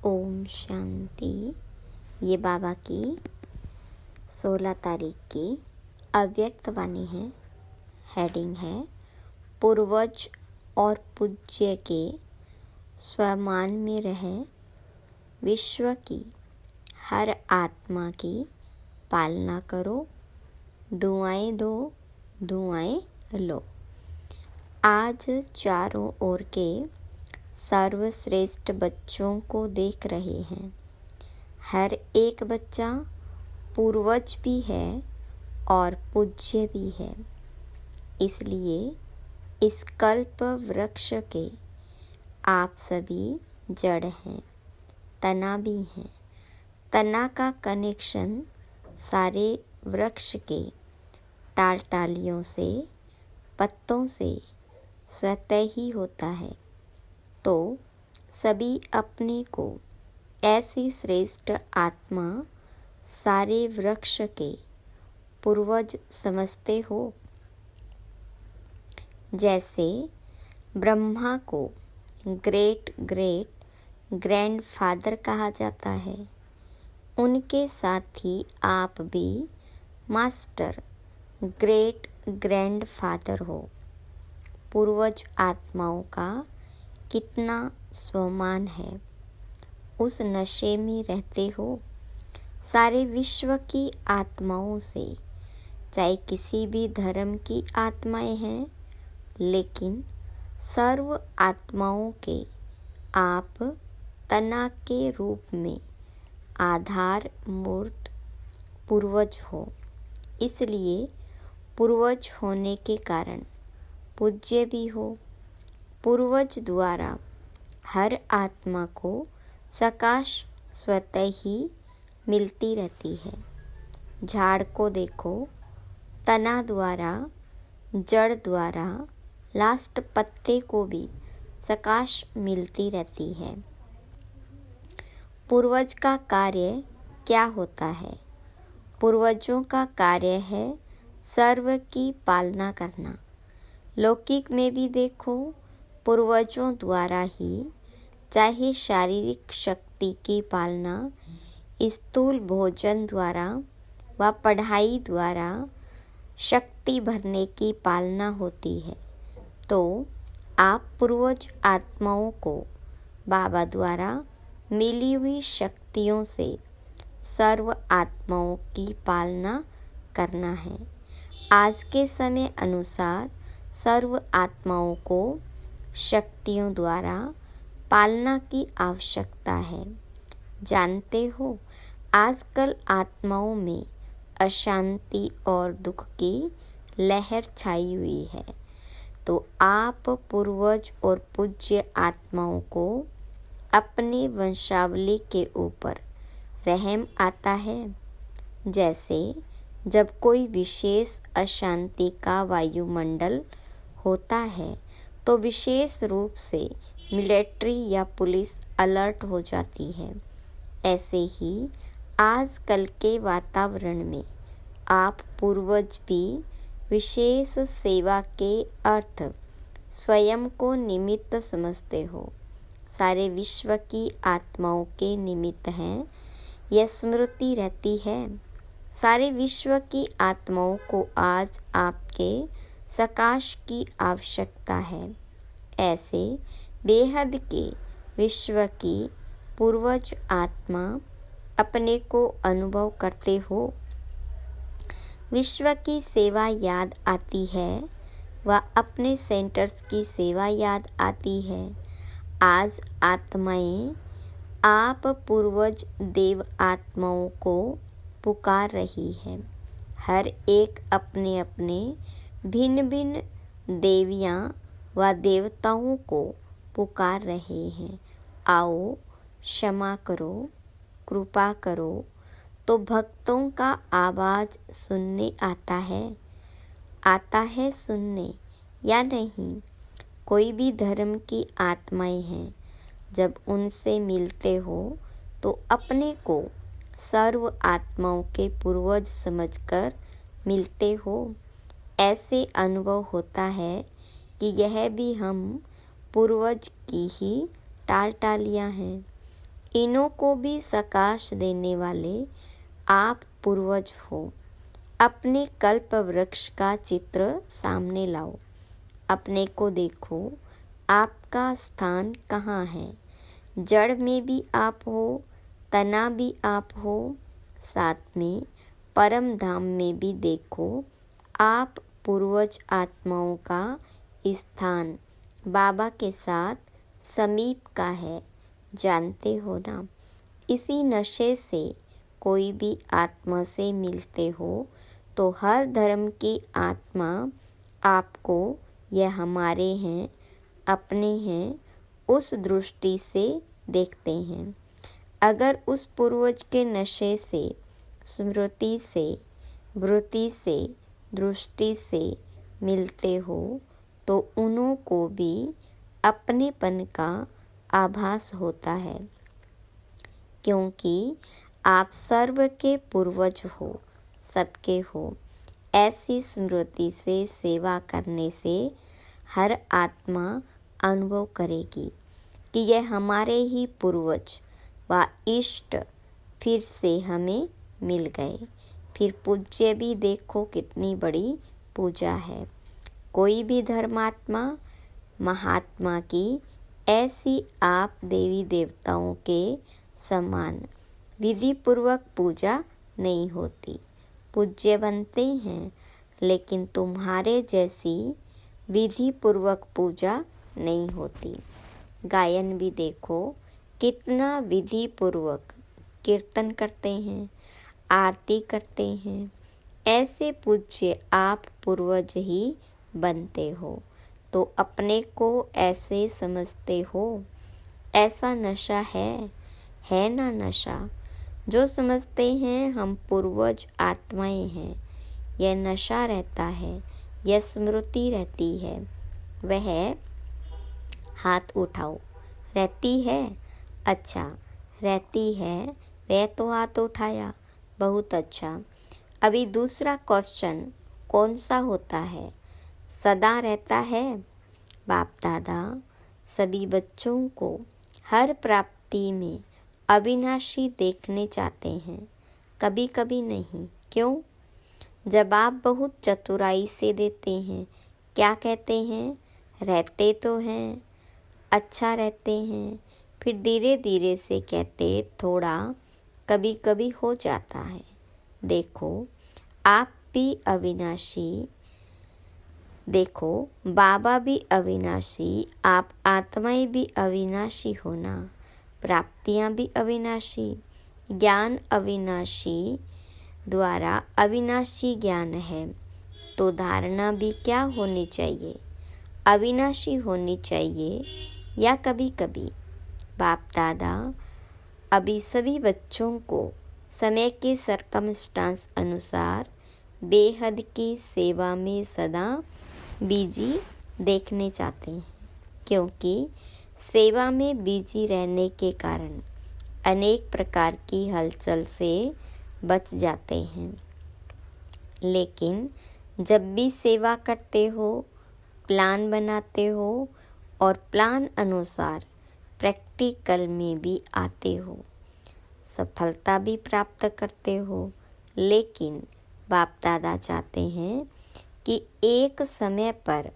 ओम शांति। ये बाबा की 16 तारीख की अव्यक्त वाणी है। हेडिंग है पूर्वज और पूज्य के स्वमान में रहे विश्व की हर आत्मा की पालना करो, दुआएं दो, दुआएं लो। आज चारों ओर के सर्वश्रेष्ठ बच्चों को देख रहे हैं। हर एक बच्चा पूर्वज भी है और पूज्य भी है। इसलिए इस कल्प वृक्ष के आप सभी जड़ हैं, तना भी हैं। तना का कनेक्शन सारे वृक्ष के टालियों से, पत्तों से स्वतः ही होता है। तो सभी अपने को ऐसी श्रेष्ठ आत्मा सारे वृक्ष के पूर्वज समझते हो। जैसे ब्रह्मा को ग्रेट ग्रैंडफादर कहा जाता है, उनके साथ ही आप भी मास्टर ग्रेट ग्रैंडफादर हो। पूर्वज आत्माओं का कितना स्वमान है, उस नशे में रहते हो। सारे विश्व की आत्माओं से, चाहे किसी भी धर्म की आत्माएं हैं, लेकिन सर्व आत्माओं के आप तना के रूप में आधार मूर्त पूर्वज हो। इसलिए पूर्वज होने के कारण पूज्य भी हो। पूर्वज द्वारा हर आत्मा को सकाश स्वतः ही मिलती रहती है। झाड़ को देखो, तना द्वारा, जड़ द्वारा, लास्ट पत्ते को भी सकाश मिलती रहती है। पूर्वज का कार्य क्या होता है? पूर्वजों का कार्य है सर्व की पालना करना। लौकिक में भी देखो, पूर्वजों द्वारा ही चाहे शारीरिक शक्ति की पालना, स्थूल भोजन द्वारा व पढ़ाई द्वारा शक्ति भरने की पालना होती है। तो आप पूर्वज आत्माओं को बाबा द्वारा मिली हुई शक्तियों से सर्व आत्माओं की पालना करना है। आज के समय अनुसार सर्व आत्माओं को शक्तियों द्वारा पालना की आवश्यकता है। जानते हो, आजकल आत्माओं में अशांति और दुख की लहर छाई हुई है। तो आप पूर्वज और पूज्य आत्माओं को अपने वंशावली के ऊपर रहम आता है। जैसे जब कोई विशेष अशांति का वायुमंडल होता है, तो विशेष रूप से मिलिट्री या पुलिस अलर्ट हो जाती है। ऐसे ही आजकल के वातावरण में आप पूर्वज भी विशेष सेवा के अर्थ स्वयं को निमित्त समझते हो। सारे विश्व की आत्माओं के निमित्त हैं, यह स्मृति रहती है। सारे विश्व की आत्माओं को आज आपके सकाश की आवश्यकता है। ऐसे बेहद के विश्व की पूर्वज आत्मा अपने को अनुभव करते हो। विश्व की सेवा याद आती है व अपने सेंटर्स की सेवा याद आती है। आज आत्माएं आप पूर्वज देव आत्माओं को पुकार रही है। हर एक अपने अपने भिन्न भिन्न देवियां व देवताओं को पुकार रहे हैं। आओ, क्षमा करो, कृपा करो। तो भक्तों का आवाज सुनने आता है सुनने या नहीं? कोई भी धर्म की आत्माएं हैं, जब उनसे मिलते हो तो अपने को सर्व आत्माओं के पूर्वज समझकर मिलते हो। ऐसे अनुभव होता है कि यह भी हम पूर्वज की ही टालियां हैं। इनों को भी सकाश देने वाले आप पूर्वज हो। अपने कल्प वृक्ष का चित्र सामने लाओ। अपने को देखो, आपका स्थान कहाँ है। जड़ में भी आप हो, तना भी आप हो, साथ में परम धाम में भी देखो। आप पूर्वज आत्माओं का स्थान बाबा के साथ समीप का है, जानते हो ना। इसी नशे से कोई भी आत्मा से मिलते हो तो हर धर्म की आत्मा आपको यह हमारे हैं, अपने हैं, उस दृष्टि से देखते हैं। अगर उस पूर्वज के नशे से, स्मृति से, वृत्ति से, दृष्टि से मिलते हो तो उन्हों को भी अपनेपन का आभास होता है, क्योंकि आप सर्व के पूर्वज हो, सबके हो। ऐसी स्मृति से सेवा करने से हर आत्मा अनुभव करेगी कि यह हमारे ही पूर्वज व इष्ट फिर से हमें मिल गए। फिर पूज्य भी देखो कितनी बड़ी पूजा है। कोई भी धर्मात्मा महात्मा की ऐसी आप देवी देवताओं के समान विधि पूर्वक पूजा नहीं होती। पूज्य बनते हैं, लेकिन तुम्हारे जैसी विधि पूर्वक पूजा नहीं होती। गायन भी देखो कितना विधि पूर्वक कीर्तन करते हैं, आरती करते हैं। ऐसे पूज्य आप पूर्वज ही बनते हो तो अपने को ऐसे समझते हो। ऐसा नशा है ना नशा, जो समझते हैं हम पूर्वज आत्माएं हैं। यह नशा रहता है, यह स्मृति रहती है। वह हाथ उठाओ। रहती है? अच्छा, रहती है। वह तो हाथ उठाया, बहुत अच्छा। अभी दूसरा क्वेश्चन कौन सा होता है? सदा रहता है। बाप दादा सभी बच्चों को हर प्राप्ति में अविनाशी देखने चाहते हैं, कभी कभी नहीं। क्यों? जब आप बहुत चतुराई से देते हैं, क्या कहते हैं? रहते तो हैं, अच्छा रहते हैं। फिर धीरे धीरे से कहते थोड़ा कभी कभी हो जाता है। देखो आप भी अविनाशी, देखो बाबा भी अविनाशी, आप आत्माएं भी अविनाशी हो ना। प्राप्तियां भी अविनाशी, ज्ञान अविनाशी द्वारा अविनाशी ज्ञान है। तो धारणा भी क्या होनी चाहिए? अविनाशी होनी चाहिए। या कभी कभी बाप दादा अभी सभी बच्चों को समय के सरकमस्टांस अनुसार बेहद की सेवा में सदा बिजी देखने चाहते हैं, क्योंकि सेवा में बिजी रहने के कारण अनेक प्रकार की हलचल से बच जाते हैं। लेकिन जब भी सेवा करते हो, प्लान बनाते हो और प्लान अनुसार प्रैक्टिकल में भी आते हो, सफलता भी प्राप्त करते हो। लेकिन बाप दादा चाहते हैं कि एक समय पर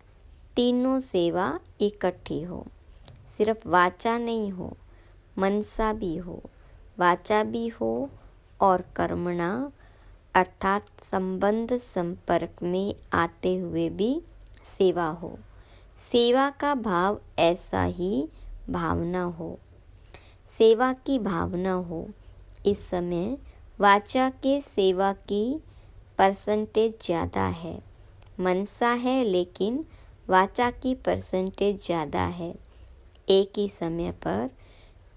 तीनों सेवा इकट्ठी हो। सिर्फ वाचा नहीं हो, मनसा भी हो। वाचा भी हो और कर्मणा अर्थात संबंध संपर्क में आते हुए भी सेवा हो। सेवा का भाव ऐसा ही भावना हो, सेवा की भावना हो। इस समय वाचा के सेवा की परसेंटेज ज़्यादा है। मनसा है लेकिन वाचा की परसेंटेज ज़्यादा है। एक ही समय पर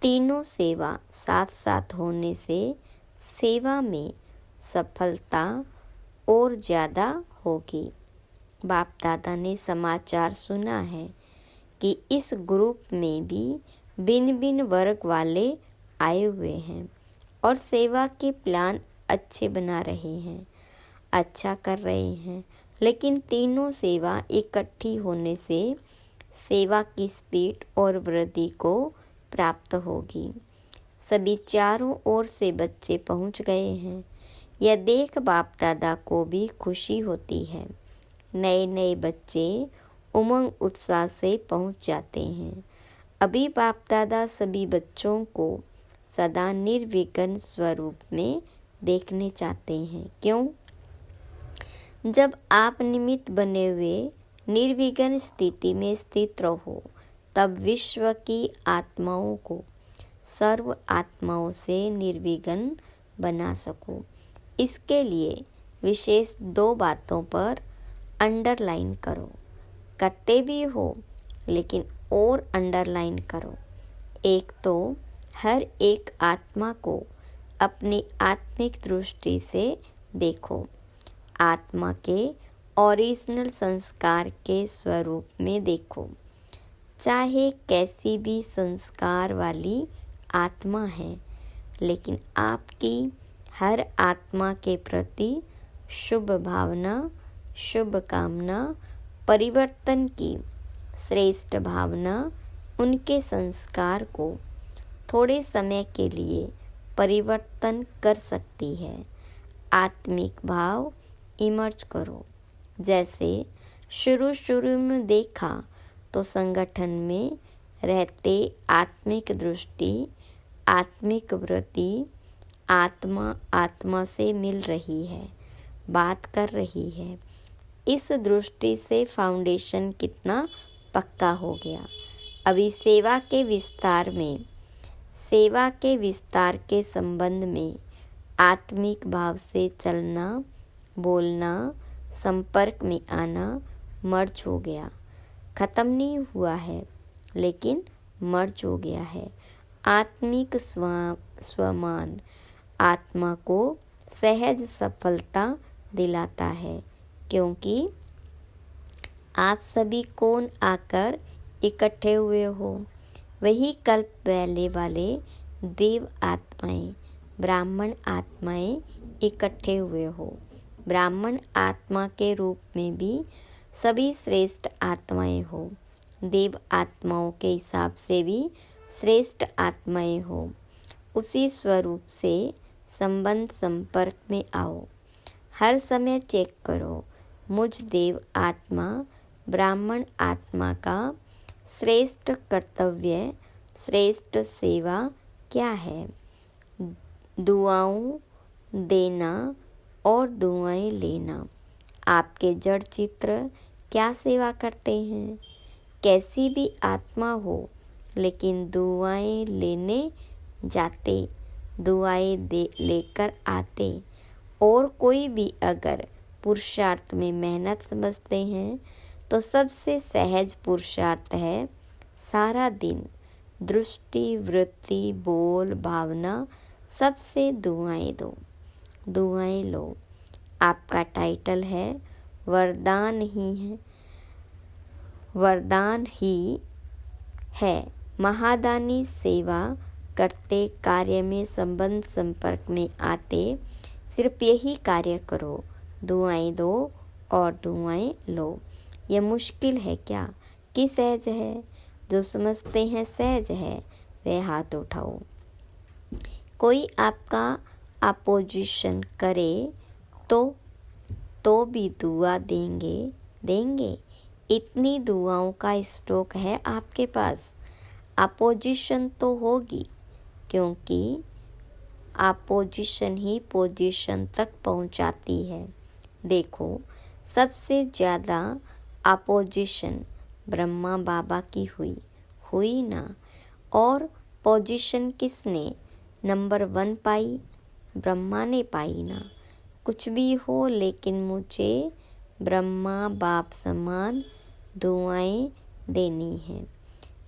तीनों सेवा साथ साथ होने से सेवा में सफलता और ज़्यादा होगी। बाप दादा ने समाचार सुना है कि इस ग्रुप में भी भिन्न भिन्न वर्ग वाले आए हुए हैं और सेवा के प्लान अच्छे बना रहे हैं, अच्छा कर रहे हैं। लेकिन तीनों सेवा इकट्ठी होने से सेवा की स्पीड और वृद्धि को प्राप्त होगी। सभी चारों ओर से बच्चे पहुंच गए हैं। यह देख बाप दादा को भी खुशी होती है। नए नए बच्चे उमंग उत्साह से पहुंच जाते हैं। अभी बाप दादा सभी बच्चों को सदा निर्विघ्न स्वरूप में देखने चाहते हैं। क्यों? जब आप निमित्त बने हुए निर्विघ्न स्थिति में स्थित रहो, तब विश्व की आत्माओं को सर्व आत्माओं से निर्विघ्न बना सको। इसके लिए विशेष 2 बातों पर अंडरलाइन करो। करते भी हो, लेकिन और अंडरलाइन करो। एक तो हर एक आत्मा को अपनी आत्मिक दृष्टि से देखो। आत्मा के ओरिजिनल संस्कार के स्वरूप में देखो। चाहे कैसी भी संस्कार वाली आत्मा है, लेकिन आपकी हर आत्मा के प्रति शुभ भावना, शुभ कामना, परिवर्तन की श्रेष्ठ भावना उनके संस्कार को थोड़े समय के लिए परिवर्तन कर सकती है। आत्मिक भाव इमर्ज करो। जैसे शुरू में देखा तो संगठन में रहते आत्मिक दृष्टि, आत्मिक वृत्ति, आत्मा से मिल रही है, बात कर रही है। इस दृष्टि से फाउंडेशन कितना पक्का हो गया। अभी सेवा के विस्तार के संबंध में आत्मिक भाव से चलना, बोलना, संपर्क में आना मर्ज हो गया। खत्म नहीं हुआ है, लेकिन मर्ज हो गया है। आत्मिक स्वमान आत्मा को सहज सफलता दिलाता है, क्योंकि आप सभी कौन आकर इकट्ठे हुए हो? वही कल्प पहले वाले देव आत्माएं, ब्राह्मण आत्माएं इकट्ठे हुए हो। ब्राह्मण आत्मा के रूप में भी सभी श्रेष्ठ आत्माएं हो। देव आत्माओं के हिसाब से भी श्रेष्ठ आत्माएं हो। उसी स्वरूप से संबंध संपर्क में आओ। हर समय चेक करो, मुझ देव आत्मा ब्राह्मण आत्मा का श्रेष्ठ कर्तव्य, श्रेष्ठ सेवा क्या है? दुआओं देना और दुआएं लेना। आपके जड़ चित्र क्या सेवा करते हैं? कैसी भी आत्मा हो, लेकिन दुआएं लेने जाते, दुआएं लेकर आते। और कोई भी अगर पुरुषार्थ में मेहनत समझते हैं, तो सबसे सहज पुरुषार्थ है सारा दिन दृष्टि, वृत्ति, बोल, भावना सबसे दुआएं दो, दुआएं लो। आपका टाइटल है वरदान ही है। महादानी सेवा करते, कार्य में संबंध संपर्क में आते, सिर्फ यही कार्य करो, दुआएं दो और दुआएं लो। यह मुश्किल है क्या कि सहज है? जो समझते हैं सहज है, वे हाथ उठाओ। कोई आपका अपोजिशन करे तो भी दुआ देंगे। इतनी दुआओं का स्टॉक है आपके पास। अपोजिशन तो होगी, क्योंकि अपोजिशन ही पोजीशन तक पहुंचाती है। देखो, सबसे ज़्यादा अपोजिशन ब्रह्मा बाबा की हुई ना। और पोजीशन किसने नंबर 1 पाई? ब्रह्मा ने पाई ना। कुछ भी हो, लेकिन मुझे ब्रह्मा बाप समान दुआएं देनी है।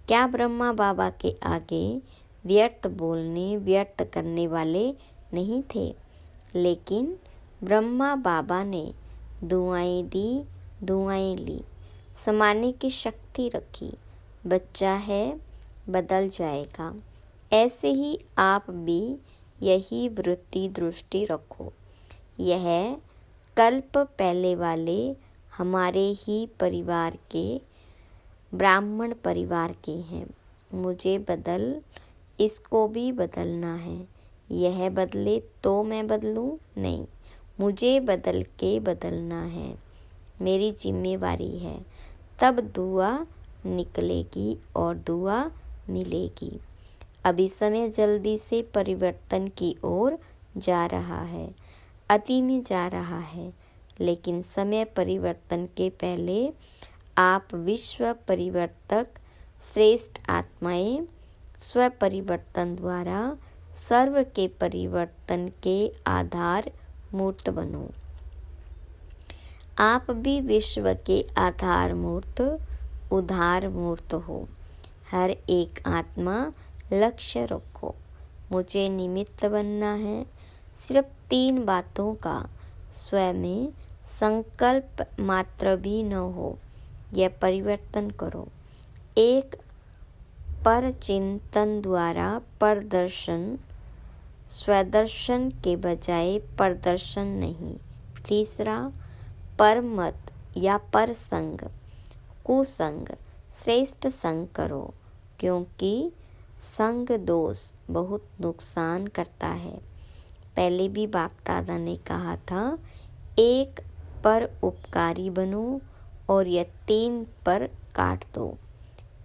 क्या ब्रह्मा बाबा के आगे व्यर्थ बोलने, व्यर्थ करने वाले नहीं थे? लेकिन ब्रह्मा बाबा ने दुआएं दी, दुआएं ली, समाने की शक्ति रखी। बच्चा है, बदल जाएगा। ऐसे ही आप भी यही वृत्ति दृष्टि रखो। यह कल्प पहले वाले हमारे ही परिवार के, ब्राह्मण परिवार के हैं। मुझे बदल इसको भी बदलना है। यह बदले तो मैं बदलूं? नहीं, मुझे बदल के बदलना है, मेरी जिम्मेवारी है। तब दुआ निकलेगी और दुआ मिलेगी। अभी समय जल्दी से परिवर्तन की ओर जा रहा है, अति में जा रहा है, लेकिन समय परिवर्तन के पहले आप विश्व परिवर्तक, श्रेष्ठ आत्माएं, स्व परिवर्तन द्वारा सर्व के परिवर्तन के आधार मूर्त बनो। आप भी विश्व के आधार मूर्त, उधार मूर्त हो। हर एक आत्मा लक्ष्य रखो, मुझे निमित्त बनना है। सिर्फ 3 बातों का स्वयं में संकल्प मात्र भी न हो, यह परिवर्तन करो। एक, पर चिंतन द्वारा प्रदर्शन, स्वदर्शन के बजाय प्रदर्शन नहीं। तीसरा, पर मत या पर संग, कुसंग, श्रेष्ठ संग करो, क्योंकि संग दोष बहुत नुकसान करता है। पहले भी बाप दादा ने कहा था, एक पर उपकारी बनो और यह 3 पर काट दो।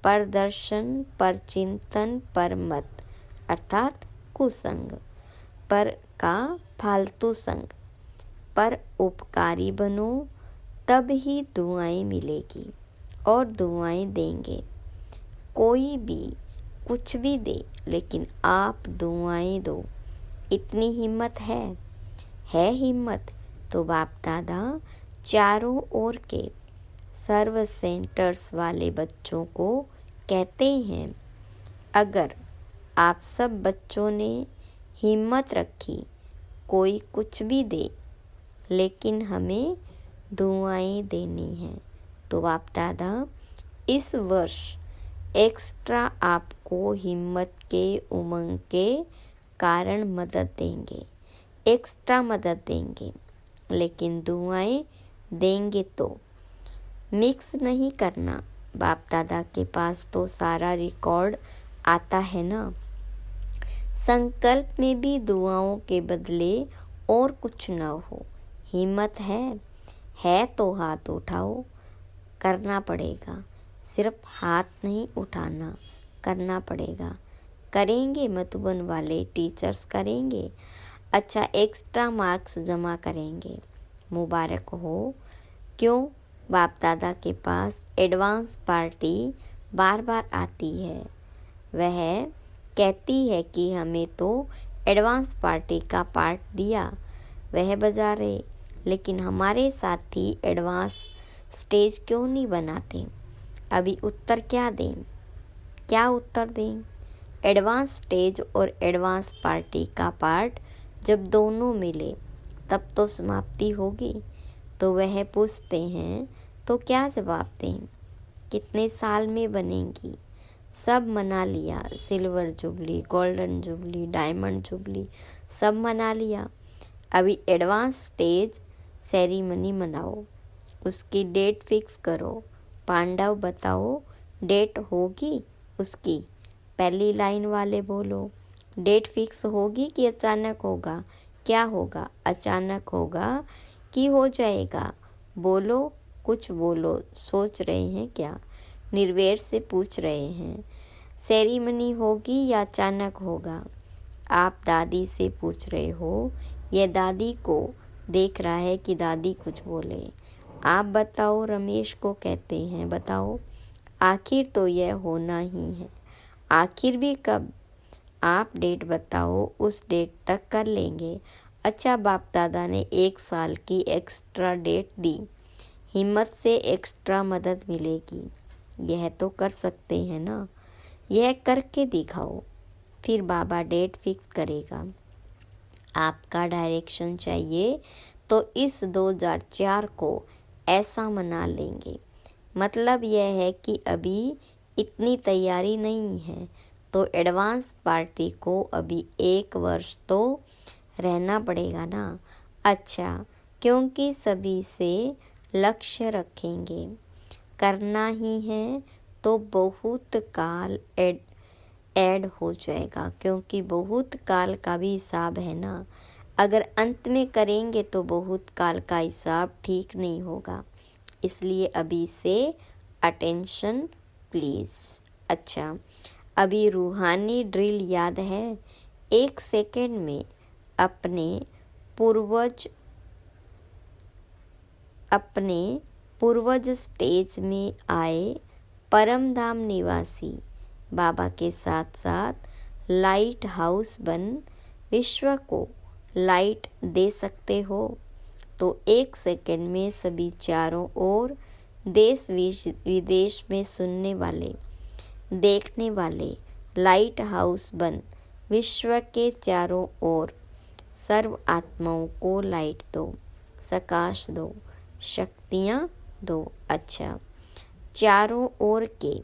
पर दर्शन, पर चिंतन, पर मत अर्थात कुसंग, पर का फालतू संग। पर उपकारी बनो, तब ही दुआएं मिलेगी और दुआएं देंगे। कोई भी कुछ भी दे, लेकिन आप दुआएं दो। इतनी हिम्मत है हिम्मत तो बाप दादा चारों ओर के सर्व सेंटर्स वाले बच्चों को कहते हैं, अगर आप सब बच्चों ने हिम्मत रखी, कोई कुछ भी दे, लेकिन हमें दुआएं देनी हैं, तो बाप दादा इस वर्ष एक्स्ट्रा आपको हिम्मत के उमंग के कारण मदद देंगे, एक्स्ट्रा मदद देंगे। लेकिन दुआएं देंगे तो मिक्स नहीं करना। बाप दादा के पास तो सारा रिकॉर्ड आता है ना। संकल्प में भी दुआओं के बदले और कुछ न हो। हिम्मत है तो हाथ उठाओ, करना पड़ेगा। सिर्फ हाथ नहीं उठाना, करना पड़ेगा। करेंगे मधुबन वाले टीचर्स करेंगे, अच्छा एक्स्ट्रा मार्क्स जमा करेंगे, मुबारक हो। क्यों? बाप दादा के पास एडवांस पार्टी बार बार आती है। वह कहती है कि हमें तो एडवांस पार्टी का पार्ट दिया, वह बजा रहे, लेकिन हमारे साथी एडवांस स्टेज क्यों नहीं बनाते? अभी उत्तर क्या दें? क्या उत्तर दें? एडवांस स्टेज और एडवांस पार्टी का पार्ट जब दोनों मिले तब तो समाप्ति होगी। तो वह पूछते हैं, तो क्या जवाब दें? कितने साल में बनेंगी? सब मना लिया, silver jubilee, golden jubilee, diamond jubilee सब मना लिया। अभी एडवांस स्टेज सेरेमनी मनाओ, उसकी डेट फिक्स करो। पांडव बताओ, डेट होगी उसकी? पहली लाइन वाले बोलो, डेट फिक्स होगी कि अचानक होगा? क्या होगा? अचानक होगा कि हो जाएगा? बोलो, कुछ बोलो। सोच रहे हैं क्या? निर्वेर से पूछ रहे हैं, सेरेमनी होगी या अचानक होगा? आप दादी से पूछ रहे हो, यह दादी को देख रहा है कि दादी कुछ बोले। आप बताओ, रमेश को कहते हैं, बताओ आखिर तो यह होना ही है। आखिर भी कब? आप डेट बताओ, उस डेट तक कर लेंगे। अच्छा, बाप दादा ने 1 साल की एक्स्ट्रा डेट दी, हिम्मत से एक्स्ट्रा मदद मिलेगी। यह तो कर सकते हैं ना, यह करके दिखाओ, फिर बाबा डेट फिक्स करेगा। आपका डायरेक्शन चाहिए तो इस 2004 को ऐसा मना लेंगे। मतलब यह है कि अभी इतनी तैयारी नहीं है, तो एडवांस पार्टी को अभी 1 वर्ष तो रहना पड़ेगा ना। अच्छा, क्योंकि सभी से लक्ष्य रखेंगे, करना ही है तो बहुत काल ऐड हो जाएगा, क्योंकि बहुत काल का भी हिसाब है ना। अगर अंत में करेंगे तो बहुत काल का हिसाब ठीक नहीं होगा, इसलिए अभी से अटेंशन प्लीज़। अच्छा, अभी रूहानी ड्रिल याद है? 1 सेकेंड में अपने पूर्वज स्टेज में आए परम धाम निवासी बाबा के साथ साथ लाइट हाउस बन विश्व को लाइट दे सकते हो। तो 1 सेकेंड में सभी चारों ओर देश विदेश में सुनने वाले देखने वाले लाइट हाउस बन विश्व के चारों ओर सर्व आत्माओं को लाइट दो, प्रकाश दो, शक्तियाँ दो। अच्छा, चारों ओर के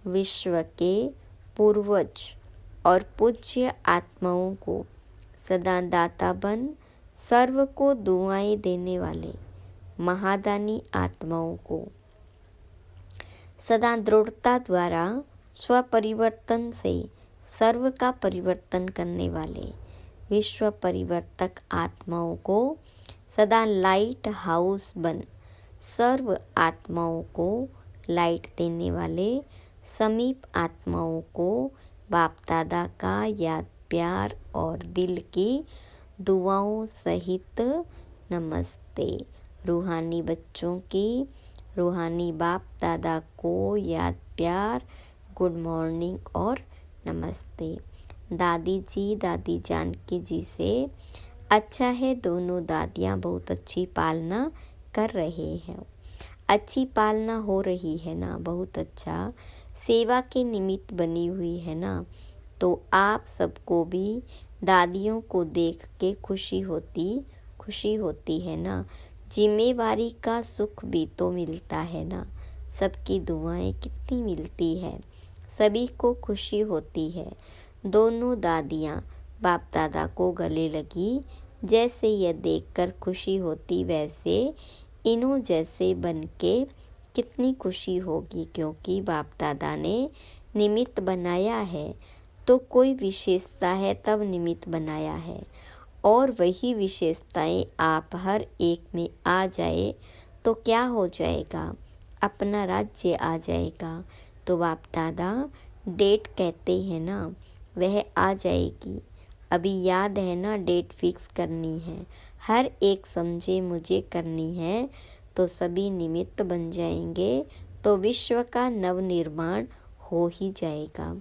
विश्व के पूर्वज और पूज्य आत्माओं को सदा दाता बन सर्व को दुआएं देने वाले महादानी आत्माओं को सदा दृढ़ता द्वारा स्वपरिवर्तन से सर्व का परिवर्तन करने वाले विश्व परिवर्तक आत्माओं को सदा लाइट हाउस बन सर्व आत्माओं को लाइट देने वाले समीप आत्माओं को बाप दादा का याद प्यार और दिल की दुआओं सहित नमस्ते। रूहानी बच्चों की रूहानी बाप दादा को याद प्यार, गुड मॉर्निंग और नमस्ते। दादी जी दादी जानकी जी से अच्छा है, दोनों दादियाँ बहुत अच्छी पालना कर रहे हैं। अच्छी पालना हो रही है ना, बहुत अच्छा, सेवा के निमित्त बनी हुई है ना। तो आप सबको भी दादियों को देख के खुशी होती है ना। जिम्मेवारी का सुख भी तो मिलता है ना, सबकी दुआएं कितनी मिलती है, सभी को खुशी होती है। दोनों दादियाँ बाप दादा को गले लगी, जैसे यह देखकर खुशी होती वैसे इन्हों जैसे बन के कितनी खुशी होगी, क्योंकि बाप दादा ने निमित्त बनाया है। तो कोई विशेषता है तब निमित्त बनाया है, और वही विशेषताएं आप हर एक में आ जाए तो क्या हो जाएगा, अपना राज्य आ जाएगा। तो बाप दादा डेट कहते हैं ना, वह आ जाएगी। अभी याद है ना, डेट फिक्स करनी है, हर एक समझे मुझे करनी है, तो सभी निमित्त बन जाएंगे, तो विश्व का नवनिर्माण हो ही जाएगा।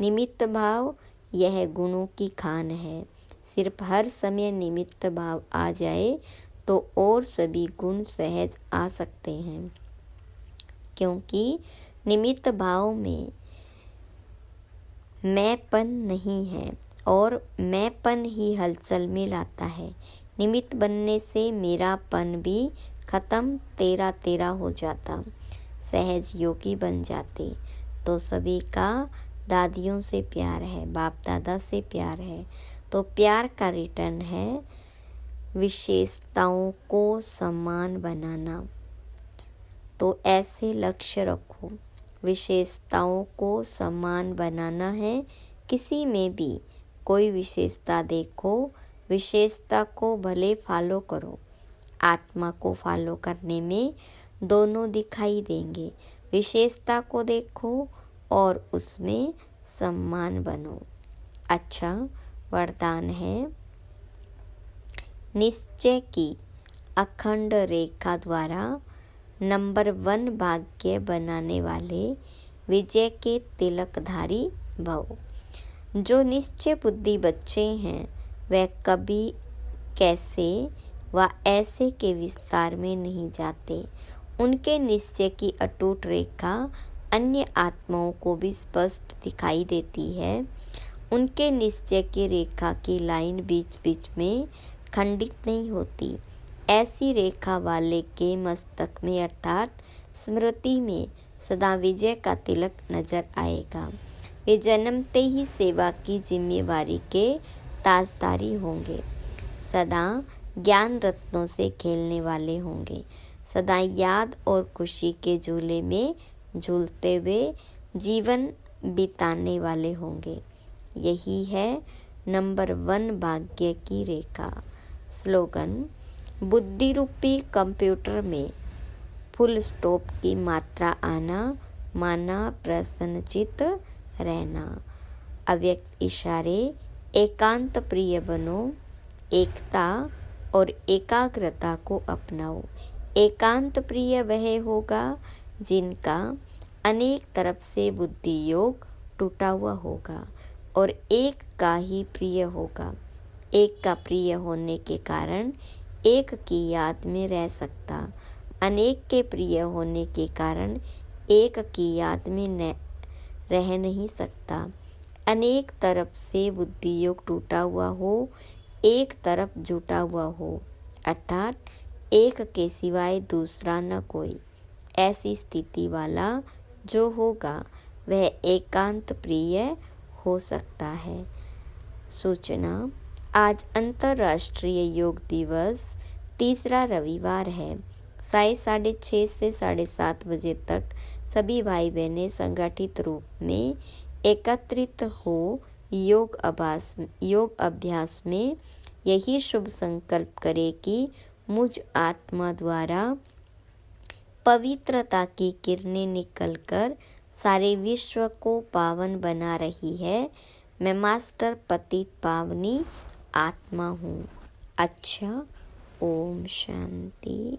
निमित्त भाव यह गुणों की खान है, सिर्फ हर समय निमित्त भाव आ जाए तो और सभी गुण सहज आ सकते हैं, क्योंकि निमित्त भाव में मैंपन नहीं है और मैंपन ही हलचल में लाता है। निमित्त बनने से मेरापन भी खत्म, तेरा तेरा हो जाता, सहज योगी बन जाते। तो सभी का दादियों से प्यार है, बाप दादा से प्यार है, तो प्यार का रिटर्न है विशेषताओं को समान बनाना। तो ऐसे लक्ष्य रखो, विशेषताओं को समान बनाना है। किसी में भी कोई विशेषता देखो, विशेषता को भले फॉलो करो, आत्मा को फॉलो करने में दोनों दिखाई देंगे। विशेषता को देखो और उसमें सम्मान बनो। अच्छा, वरदान है, निश्चय की अखंड रेखा द्वारा नंबर 1 भाग्य बनाने वाले विजय के तिलकधारी भव। जो निश्चय बुद्धि बच्चे हैं वह कभी कैसे व ऐसे के विस्तार में नहीं जाते। उनके निश्चय की अटूट रेखा अन्य आत्माओं को भी स्पष्ट दिखाई देती है। उनके निश्चय की रेखा की लाइन बीच बीच में खंडित नहीं होती। ऐसी रेखा वाले के मस्तक में अर्थात स्मृति में सदा विजय का तिलक नजर आएगा। वे जन्मते ही सेवा की जिम्मेवारी के ताजदारी होंगे, सदा ज्ञान रत्नों से खेलने वाले होंगे, सदा याद और खुशी के झूले में झूलते हुए जीवन बिताने वाले होंगे। यही है नंबर 1 भाग्य की रेखा। स्लोगन: बुद्धि रूपी कंप्यूटर में फुल स्टॉप की मात्रा आना, माना प्रसन्नचित रहना। अव्यक्त इशारे: एकांत प्रिय बनो, एकता और एकाग्रता को अपनाओ। एकांत प्रिय वह होगा जिनका अनेक तरफ से बुद्धि योग टूटा हुआ होगा और एक का ही प्रिय होगा। एक का प्रिय होने के कारण एक की याद में रह सकता, अनेक के प्रिय होने के कारण एक की याद में रह नहीं सकता। अनेक तरफ से बुद्धि योग टूटा हुआ हो, एक तरफ जुटा हुआ हो, अर्थात एक के सिवाय दूसरा न कोई। ऐसी स्थिति वाला जो होगा वह एकांत प्रिय हो सकता है। सूचना: आज अंतर्राष्ट्रीय योग दिवस, तीसरा रविवार है। साय 6:30 से 7:30 बजे तक सभी भाई बहनें संगठित रूप में एकत्रित हो योग अभ्यास में यही शुभ संकल्प करें कि मुझ आत्मा द्वारा पवित्रता की किरणें निकलकर सारे विश्व को पावन बना रही है। मैं मास्टर पतित पावनी आत्मा हूँ। अच्छा, ओम शांति।